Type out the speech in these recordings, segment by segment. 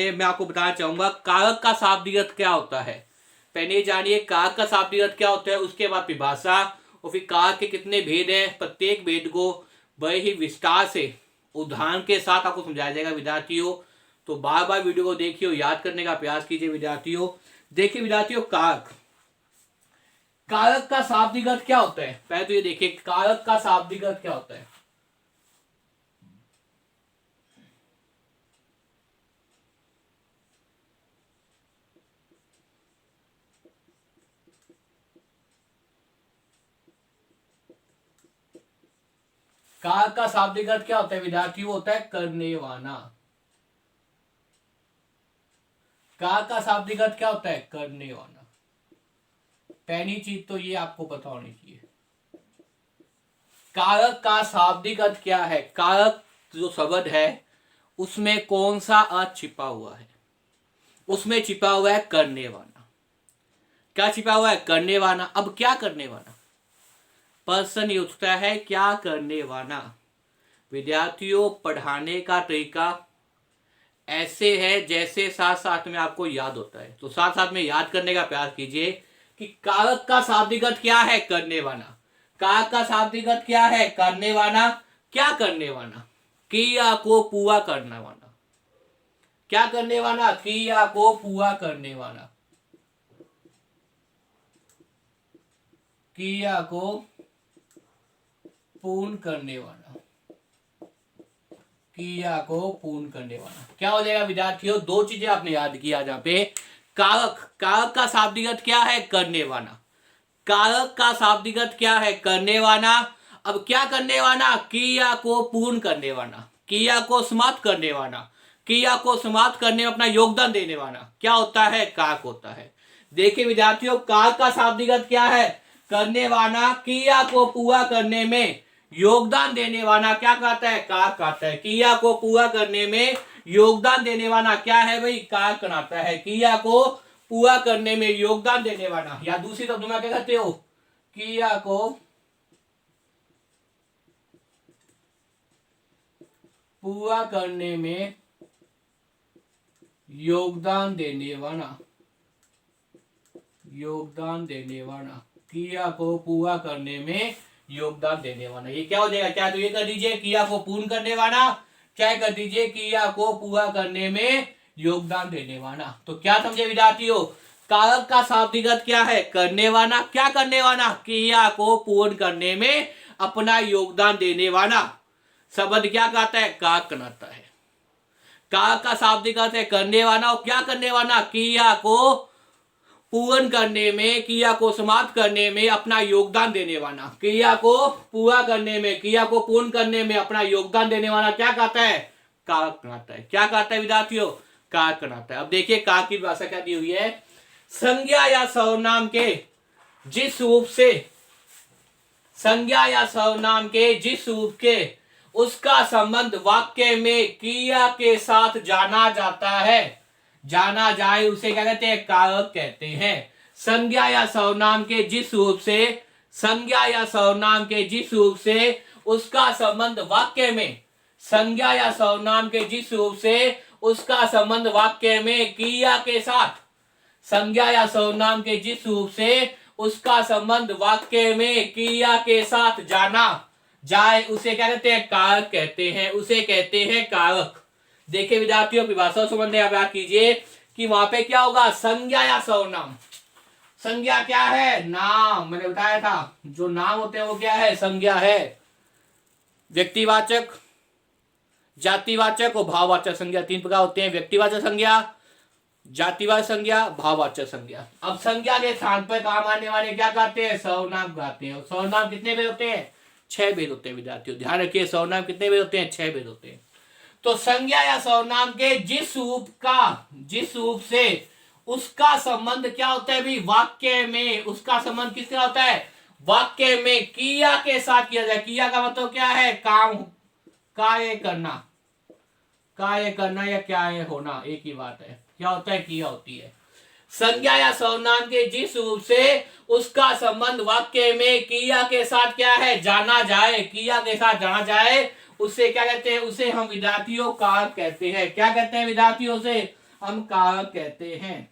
पहले मैं आपको बताना चाहूंगा कारक का शाब्दिक अर्थ क्या होता है। पहले जानिए कारक का शाब्दिक अर्थ क्या होता है, उसके बाद परिभाषा और फिर कारक के कितने भेद हैं, प्रत्येक भेद को बड़े ही विस्तार से उदाहरण के साथ आपको समझाया जाएगा विद्यार्थियों। तो बार बार वीडियो को देखिए और याद करने का प्रयास कीजिए विद्यार्थियों। देखिए विद्यार्थियों, कारक कारक का शाब्दिक अर्थ क्या होता है, पहले तो ये देखिए कारक का शाब्दिक अर्थ क्या होता है। कारक का शाब्दिक अर्थ क्या होता है विद्यार्थियों, होता है करने वाला। कारक का शाब्दिक अर्थ क्या होता है, करने वाला। पहली चीज तो ये आपको पता होनी चाहिए। कारक का शाब्दिक अर्थ क्या है, कारक जो शब्द है उसमें कौन सा अर्थ छिपा हुआ है, उसमें छिपा हुआ है करने वाला। क्या छिपा हुआ है, करने वाला। अब क्या करने वाला, प्रश्न ये उठता है क्या करने वाला। विद्यार्थियों, पढ़ाने का तरीका ऐसे है जैसे साथ साथ में आपको याद होता है, तो साथ साथ में याद करने का प्रयास कीजिए कि कारक का शाब्दिक अर्थ क्या है, करने वाला। कारक का शाब्दिक अर्थ क्या है, करने वाला। क्या करने वाला, क्रिया को पूरा करने वाला। क्या करने वाला, क्रिया को पूरा करने वाला। क्रिया को पूर्ण करने वाला। क्रिया को पूर्ण करने वाला क्या हो जाएगा विद्यार्थियों, दो चीजें आपने याद किया जहां पे कारक, कारक का शाब्दिक अर्थ क्या है, करने वाला। कारक का शाब्दिक अर्थ क्या है, करने वाला। अब क्या करने वाला, क्रिया को पूर्ण करने वाला, क्रिया को समाप्त करने वाला, क्रिया को समाप्त करने में अपना योगदान देने वाला क्या होता है, कारक होता है। देखिए विद्यार्थियों, कारक का शाब्दिक अर्थ क्या है, करने वाला। क्रिया को पूरा करने में योगदान देने वाला क्या कहता है, कारक कहता है। क्रिया को पूरा करने में योगदान देने वाला क्या है भाई, कारक कहलाता है। क्रिया को पूरा करने में योगदान देने वाला, या दूसरी शब्दों में क्या कहते हो, क्रिया को पूरा करने में योगदान देने वाला। योगदान देने वाला, क्रिया को पूरा करने में योगदान देने वाला। ये क्या हो जाएगा, क्या तो ये कर दीजिए क्रिया को पूर्ण करने वाला, क्या कर दीजिए क्रिया को पूरा करने में योगदान देने वाला। तो क्या समझे विद्यार्थियों, कारक का शाब्दिक अर्थ क्या है, करने वाला। क्या करने वाला, क्रिया को पूर्ण करने में अपना योगदान देने वाला। शब्द क्या कहता है, कारक कहलाता है। कारक का शाब्दिक अर्थ है करने वाला, और क्या करने वाला, क्रिया को पूर्ण करने में, क्रिया को समाप्त करने में अपना योगदान देने वाला। क्रिया को पूरा करने में, क्रिया को पूर्ण करने में अपना योगदान देने वाला क्या कहता है, कारक कहलाता है। क्या कहता है विद्यार्थियों, कारक कहलाता है। अब देखिए कारक की भाषा क्या दी हुई है, संज्ञा या सर्वनाम के जिस रूप से, संज्ञा या सर्वनाम के जिस रूप के उसका संबंध वाक्य में क्रिया के साथ जाना जाता है, जाना जाए, उसे क्या कहते हैं, कारक कहते हैं। संज्ञा या सर्वनाम के जिस रूप से, संज्ञा या सर्वनाम के जिस रूप से उसका संबंध वाक्य में, संज्ञा या सर्वनाम के जिस रूप से उसका संबंध वाक्य में क्रिया के साथ, संज्ञा या सर्वनाम के जिस रूप से उसका संबंध वाक्य में क्रिया के साथ जाना जाए, उसे क्या कहते हैं, कारक कहते हैं। उसे कहते हैं कारक। देखिए विद्यार्थियों, परिभाषा संबंध याद कीजिए कि वहां पे क्या होगा, संज्ञा या सर्वनाम। संज्ञा क्या है, नाम। मैंने बताया था जो नाम होते हैं वो क्या है, संज्ञा है। व्यक्तिवाचक, जातिवाचक और भाववाचक संज्ञा, तीन प्रकार होते हैं। व्यक्तिवाचक संज्ञा, जातिवाचक संज्ञा, भाववाचक संज्ञा। अब संज्ञा के स्थान पर काम आने वाले क्या कहते हैं, सर्वनाम कहते हैं। सर्वनाम कितने भेद होते हैं, 6 भेद होते हैं विद्यार्थियों, ध्यान रखिए। सर्वनाम कितने भेद होते हैं, 6 भेद होते हैं। तो संज्ञा या सर्वनाम के जिस रूप का, जिस रूप से उसका संबंध क्या होता है भी, वाक्य में उसका संबंध किससे होता है, वाक्य में क्रिया के साथ किया जाए। क्रिया का मतलब क्या है, काम, कार्य करना, कार्य करना या क्या है होना, एक ही बात है। क्या होता है, क्रिया होती है। संज्ञा या सर्वनाम के जिस रूप से उसका संबंध वाक्य में क्रिया के साथ क्या है, जाना जाए, क्रिया के साथ जाना जाए, उसे क्या कहते हैं, उसे हम विद्यार्थियों कारक कहते हैं। क्या कहते हैं विद्यार्थियों से, हम कारक कहते हैं।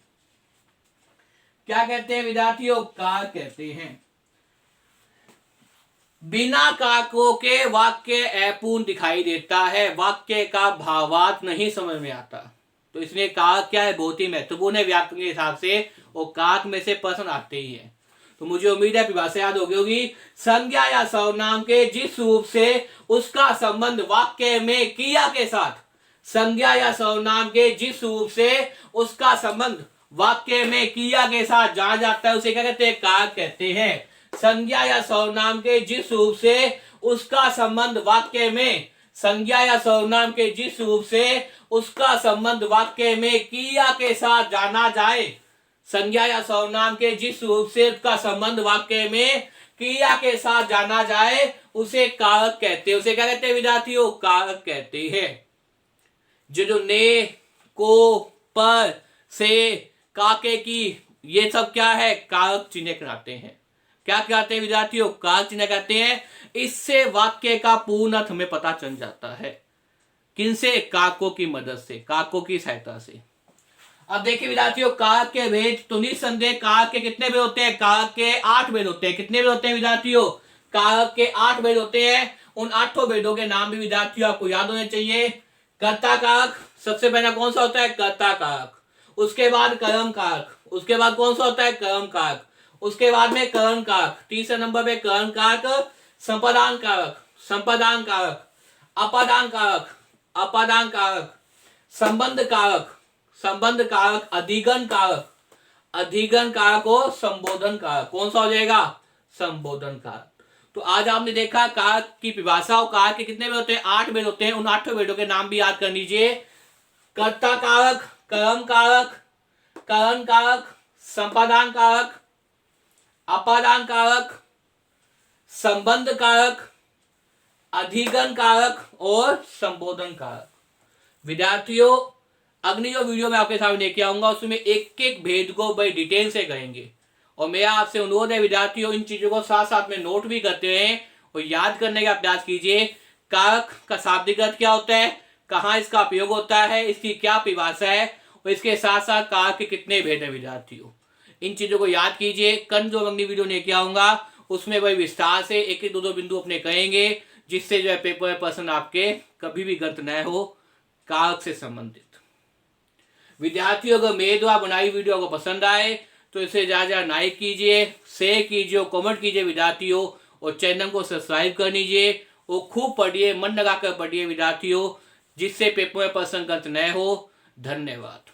क्या कहते हैं विद्यार्थियों? कारक कहते हैं। बिना कारकों के वाक्य अपूर्ण दिखाई देता है, वाक्य का भावार्थ नहीं समझ में आता। तो इसलिए कारक क्या है? बहुत ही महत्वपूर्ण है व्याकरण के हिसाब से, और कारक में से प्रश्न आते ही है। तो मुझे उम्मीद है परिभाषा याद हो गई होगी। संज्ञा या सर्वनाम के जिस रूप से उसका संबंध वाक्य में क्रिया के साथ, संज्ञा या सर्वनाम के जिस रूप से उसका संबंध वाक्य में क्रिया के साथ जाना जाता है उसे क्या कहते हैं? कारक कहते हैं। संज्ञा या सर्वनाम के जिस रूप से उसका संबंध वाक्य में, संज्ञा या सर्वनाम के जिस रूप से उसका संबंध वाक्य में क्रिया के साथ जाना जाए, संज्ञा या सर्वनाम के जिस रूप से उसका संबंध वाक्य में क्रिया के साथ जाना जाए उसे कारक कहते हैं। उसे क्या कहते हैं विद्यार्थियों? कारक कहते हैं। जो ने, को, पर, से, काके की, ये सब क्या है? कारक चिन्ह कहलाते हैं। क्या कहते हैं विद्यार्थियों? कारक चिन्ह कहते हैं। इससे वाक्य का पूर्ण अर्थ हमें पता चल जाता है। किनसे? कारकों की मदद से, कारकों की सहायता से। अब देखिए विद्यार्थियों, कारक के भेद तो निसंदेह कारक के कितने भेद होते हैं? कारक के 8 भेद होते हैं। कितने भेद होते हैं विद्यार्थियों? कारक के 8 भेद होते हैं। उन 8 भेदों के नाम भी विद्यार्थियों आपको याद होने चाहिए। कर्ता कारक सबसे पहला कौन सा होता है? कर्ता कारक। उसके बाद कर्म कारक, उसके बाद कौन सा होता है? कर्म कारक। उसके बाद में करण कारक, तीसरे नंबर पे करण कारक, संपादान कारक, संपादान कारक, अपादान कारक, अपादान कारक, संबंध कारक, संबंध कारक, अधिगण कारक, अधिगण कारक और संबोधन कारक। कौन सा हो जाएगा? संबोधन कारक। तो आज आपने देखा कारक की परिभाषा और कारक के कितने भेद होते हैं? 8 भेद होते हैं। उन 8 भेदों के नाम भी याद कर लीजिए। कर्ता कारक, कर्म कारक, करण कारक, संपादान कारक, अपादान कारक, संबंध कारक, अधिगण कारक और संबोधन कारक। विद्यार्थियों, अगली जो वीडियो में आपके सामने लेके आऊंगा उसमें एक एक भेद को बड़ी डिटेल से करेंगे। और मेरा आपसे अनुरोध है विद्यार्थियों, इन चीजों को साथ साथ में नोट भी करते हैं और याद करने का प्रयास कीजिए। कारक का शाब्दिक अर्थ क्या होता है, कहाँ इसका उपयोग होता है, इसकी क्या परिभाषा है, और इसके साथ साथ कारक के कितने भेद है विद्यार्थियों। इन चीजों को याद कीजिए। कल जो अगली वीडियो लेके आऊंगा उसमें वही विस्तार से एक एक दो बिंदु अपने कहेंगे, जिससे जो है पेपर पर्सन आपके कभी भी गलत न हो कारक से संबंधित। विद्यार्थियों, अगर मेरे द्वारा बनाई वीडियो को पसंद आए तो इसे ज्यादा लाइक कीजिए, शेयर कीजिए, कमेंट कीजिए विद्यार्थियों, और चैनल को सब्सक्राइब कर लीजिए और खूब पढ़िए, मन लगाकर पढ़िए विद्यार्थियों, जिससे पेपर पर्सन गलत न हो। धन्यवाद।